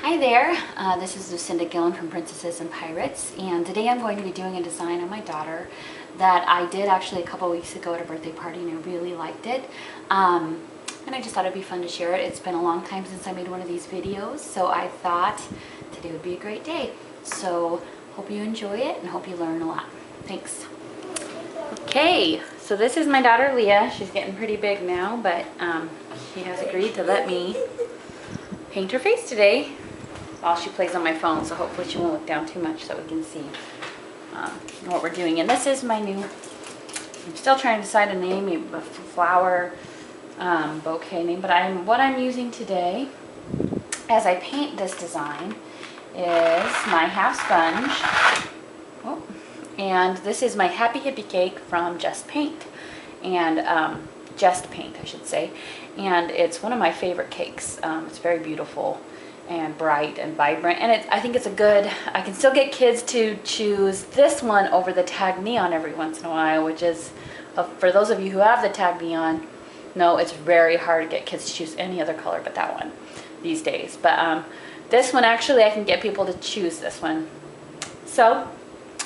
Hi there, this is Lucinda Gillen from Princesses and Pirates, and today I'm going to be doing a design on my daughter that I did actually a couple weeks ago at a birthday party, and I really liked it. And I just thought it'd be fun to share it. It's been a long time since I made one of these videos, so I thought today would be a great day. So hope you enjoy it and hope you learn a lot. Thanks. Okay, so this is my daughter Leah. She's getting pretty big now, but she has agreed to let me paint her face today while she plays on my phone, so hopefully she won't look down too much so we can see what we're doing. And this is my new, I'm still trying to decide a name, a flower bouquet name, but what I'm using today as I paint this design is my half sponge. Oh, and this is my Happy Hippie cake from Just Paint, and Just Paint I should say, and it's one of my favorite cakes. It's very beautiful and bright and vibrant, and I think it's a good, I can still get kids to choose this one over the Tag Neon every once in a while, which is, for those of you who have the Tag Neon, no, it's very hard to get kids to choose any other color but that one these days. But this one, actually, I can get people to choose this one. So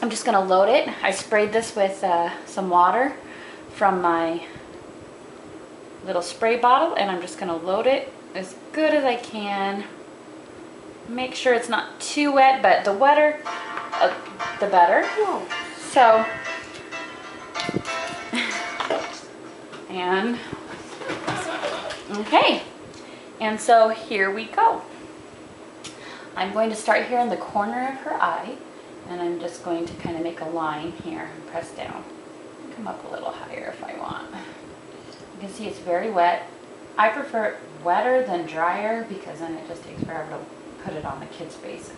I'm just gonna load it. I sprayed this with some water from my little spray bottle, and I'm just gonna load it as good as I can. Make sure it's not too wet, but the wetter, the better. So, and, okay, and so here we go. I'm going to start here in the corner of her eye, and I'm just going to kind of make a line here and press down. Come up a little higher if I want. You can see it's very wet. I prefer it wetter than drier because then it just takes forever to put it on the kid's face.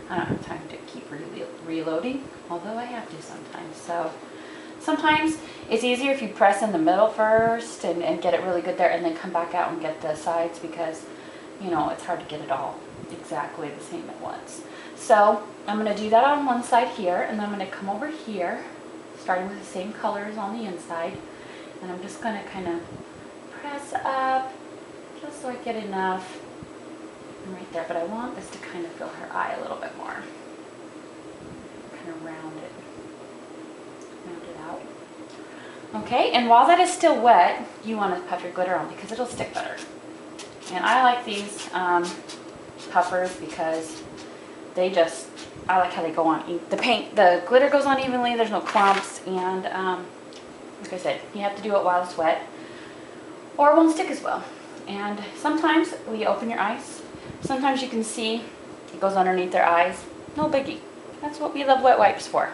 I don't have time to keep reloading, although I have to sometimes. So sometimes it's easier if you press in the middle first and get it really good there, and then come back out and get the sides, because you know it's hard to get it all exactly the same at once. So I'm going to do that on one side here, and then I'm going to come over here, starting with the same colors on the inside, and I'm just going to kind of press up just so I get enough right there, but I want this to kind of fill her eye a little bit more. Kind of round it out. Okay, and while that is still wet, you want to puff your glitter on because it'll stick better. And I like these puffers because they just, I like how they go on. The glitter goes on evenly, there's no clumps, and like I said, you have to do it while it's wet or it won't stick as well. And sometimes when you open your eyes, sometimes you can see it goes underneath their eyes. No biggie. That's what we love wet wipes for.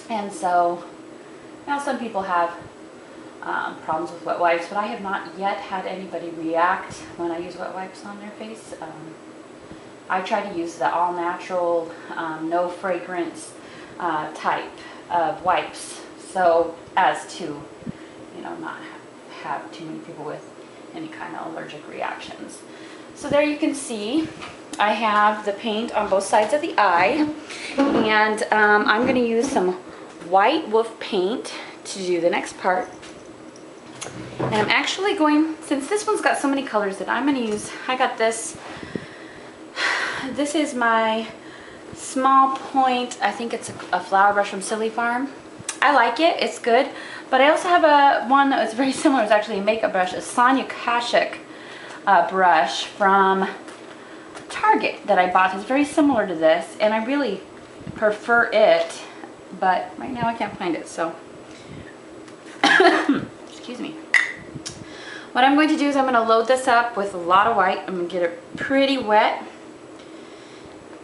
And so, now some people have problems with wet wipes, but I have not yet had anybody react when I use wet wipes on their face. I try to use the all-natural, no fragrance type of wipes, so as to, you know, not have too many people with any kind of allergic reactions. So there you can see I have the paint on both sides of the eye, and I'm going to use some white Wolfe paint to do the next part. And I'm actually going, since this one's got so many colors, that I'm going to use, I got this, this is my small point, I think it's a flower brush from Silly Farm. I like it, it's good, but I also have one that was very similar. It's actually a makeup brush, a Sonia Kashuk brush from Target that I bought. It's very similar to this, and I really prefer it, but right now I can't find it, so excuse me. What I'm going to do is I'm going to load this up with a lot of white. I'm going to get it pretty wet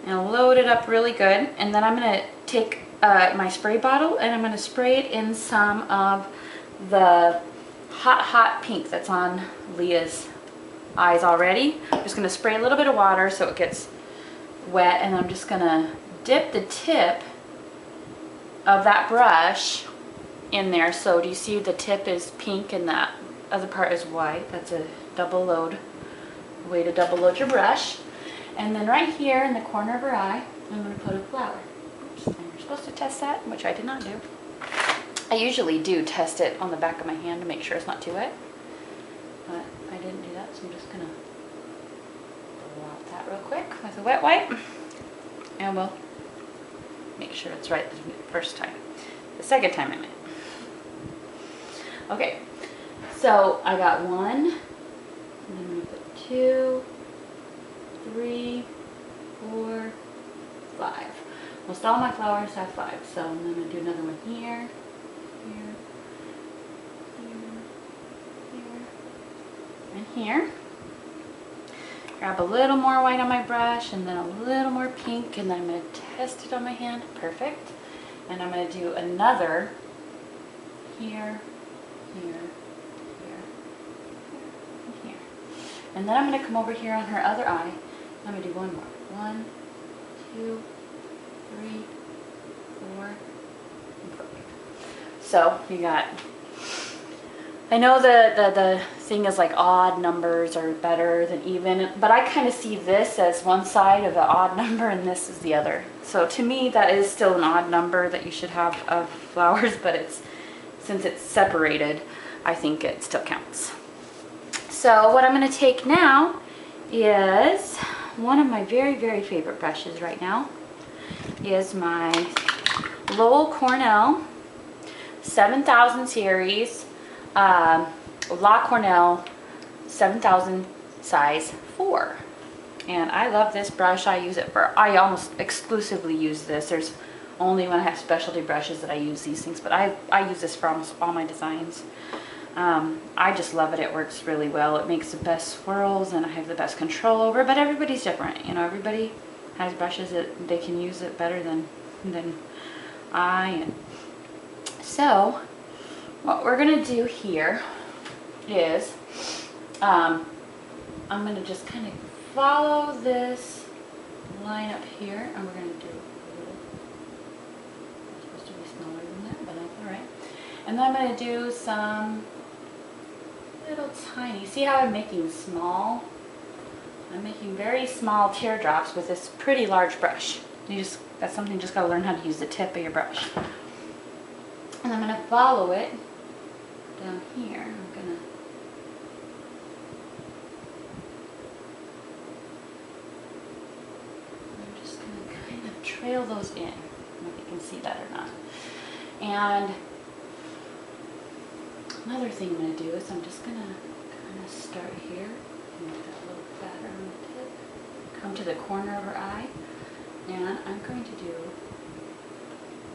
and load it up really good, and then I'm going to take my spray bottle and I'm going to spray it in some of the hot pink that's on Leah's eyes already. I'm just going to spray a little bit of water so it gets wet, and I'm just going to dip the tip of that brush in there. So do you see the tip is pink and that other part is white? That's a double load, way to double load your brush. And then right here in the corner of her eye, I'm going to put a flower. Oops, and you're supposed to test that, which I did not do. I usually do test it on the back of my hand to make sure it's not too wet, but I didn't do that, so I'm just going to blow out that real quick with a wet wipe. And we'll make sure it's right the first time. The second time I meant. Okay, so I got 1, and then I'm going to put 2, 3, 4, 5. Most all my flowers have 5, so I'm going to do another one here, here, here, and here. Grab a little more white on my brush and then a little more pink, and then I'm going to test it on my hand. Perfect. And I'm going to do another here, here, here, and here. And then I'm going to come over here on her other eye. I'm going to do one more. 1, 2, 3, 4, and perfect. So you got, I know the thing is like odd numbers are better than even, but I kind of see this as one side of an odd number and this is the other. So to me that is still an odd number that you should have of flowers, but since it's separated, I think it still counts. So what I'm going to take now is one of my very, very favorite brushes right now is my Loew Cornell 7000 series Loew Cornell 7000 size 4. And I love this brush. I almost exclusively use this. There's only when I have specialty brushes that I use these things, but I use this for almost all my designs. I just love it. It works really well. It makes the best swirls and I have the best control over it, but everybody's different. You know, everybody has brushes that they can use it better than I. And so what we're going to do here is I'm going to just kind of follow this line up here, and we're going to do a little, it's supposed to be smaller than that, but that's alright. And then I'm going to do some little tiny, see how I'm making small? I'm making very small teardrops with this pretty large brush. That's something you just got to learn how to use the tip of your brush. And I'm going to follow it down here. I'm just going to kind of trail those in. I don't know if you can see that or not. And another thing I'm going to do is I'm just going to kind of start here, make that a little fatter on the tip, come to the corner of her eye, and I'm going to do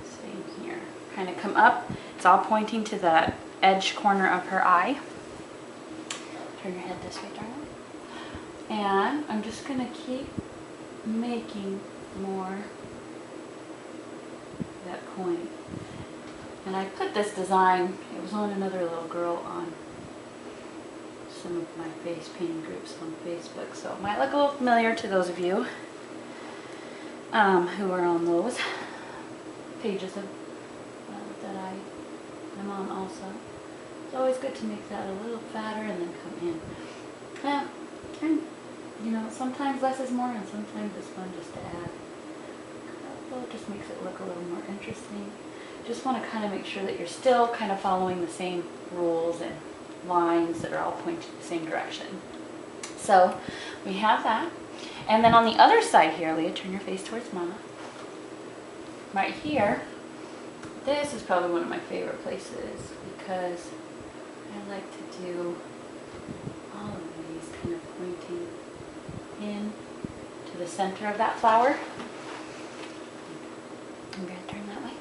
the same here. Kind of come up, it's all pointing to the edge corner of her eye. Turn your head this way, darling. And I'm just going to keep making more that point. And I put this design, it was on another little girl on some of my face painting groups on Facebook, so it might look a little familiar to those of you who are on those pages of, that I'm on also. It's always good to make that a little fatter and then come in. And you know, sometimes less is more and sometimes it's fun just to add. Well, it just makes it look a little more interesting. Just want to kind of make sure that you're still kind of following the same rules and lines that are all pointing the same direction. So we have that. And then on the other side here, Leah, turn your face towards Mama. Right here, this is probably one of my favorite places because I like to do all of these kind of pointing in to the center of that flower. I'm going to turn that way.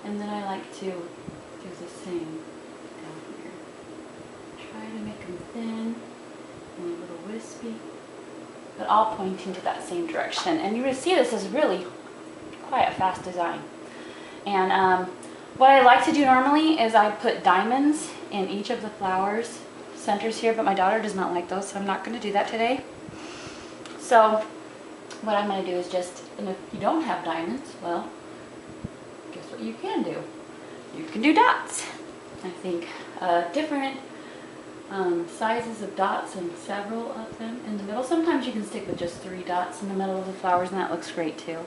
And then I like to do the same down here. Try to make them thin and a little wispy, but all pointing to that same direction. And you will see this is really quite a fast design. And what I like to do normally is I put diamonds in each of the flowers centers here, but my daughter does not like those, so I'm not going to do that today. So what I'm going to do is just, and if you don't have diamonds, well, guess what you can do? You can do dots. I think different sizes of dots and several of them in the middle. Sometimes you can stick with just 3 dots in the middle of the flowers and that looks great too,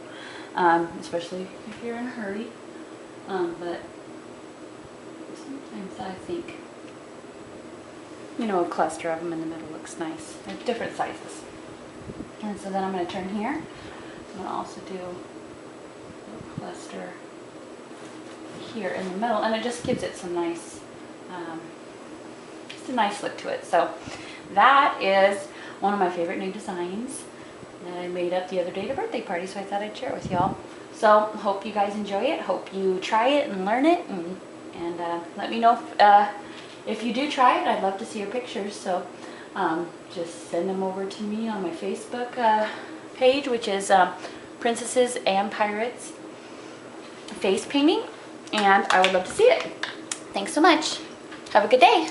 especially if you're in a hurry. But sometimes I think, you know, a cluster of them in the middle looks nice. They're different sizes. And so then I'm going to turn here. I'm going to also do a little cluster here in the middle, and it just gives it some nice, just a nice look to it. So that is one of my favorite new designs that I made up the other day at a birthday party, so I thought I'd share it with y'all. So hope you guys enjoy it. Hope you try it and learn it, and let me know if you do try it. I'd love to see your pictures. So just send them over to me on my Facebook page, which is Princesses and Pirates Face Painting, and I would love to see it. Thanks so much. Have a good day.